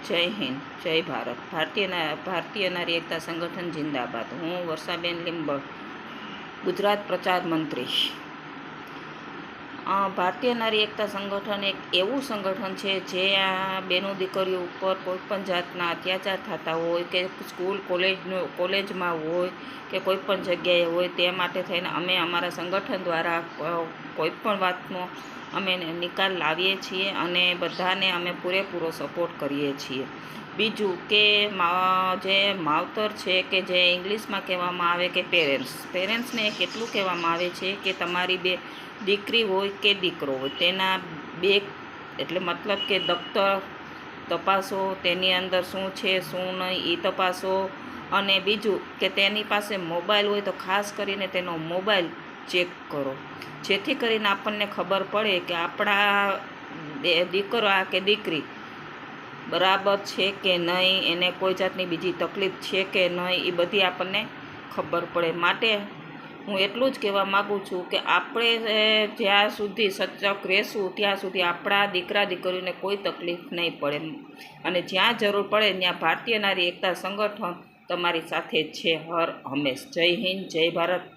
જય હિન્દ, જય ભારત. ભારતીય નારી એકતા સંગઠન જિંદાબાદ. હું વર્ષાબેન લીંબડ, ગુજરાત પ્રચાર મંત્રી. ભારતીય નારી એકતા સંગઠન એક એવું સંગઠન છે જે આ બેનો દીકરીઓ ઉપર કોઈપણ જાતના અત્યાચાર થતા હોય કે સ્કૂલ કોલેજમાં હોય કે કોઈપણ જગ્યાએ હોય તે માટે થઈને અમે અમારા સંગઠન દ્વારા કોઈપણ વાતનો અમે નિકાલ લાવીએ છીએ અને બધાને અમે પૂરેપૂરો સપોર્ટ કરીએ છીએ. બીજું કે જે માવતર છે કે જે ઇંગ્લિશમાં કહેવામાં આવે કે પેરેન્ટ્સને કેટલું કહેવામાં આવે છે કે તમારી બે દીકરી હોય કે દીકરો હોય તેના બે એટલે મતલબ કે દફતર તપાસો, તેની અંદર શું છે શું નહીં એ તપાસો. અને બીજું કે તેની પાસે મોબાઈલ હોય તો ખાસ કરીને તેનો મોબાઈલ ચેક કરો, જેથી કરીને આપણને ખબર પડે કે આપણા દીકરા કે દીકરી બરાબર છે કે નહીં, એને કોઈ જાતની બીજી તકલીફ છે કે નહીં, એ બધી આપણને ખબર પડે. માટે હું એટલું જ કહેવા માગું છું કે આપણે જ્યાં સુધી સચોટ રહેશું ત્યાં સુધી આપણા દીકરા દીકરીઓને કોઈ તકલીફ નહીં પડે. અને જ્યાં જરૂર પડે ત્યાં ભારતીય નારી એકતા સંગઠન તમારી સાથે જ છે હર હંમેશ. જય હિન્દ, જય ભારત.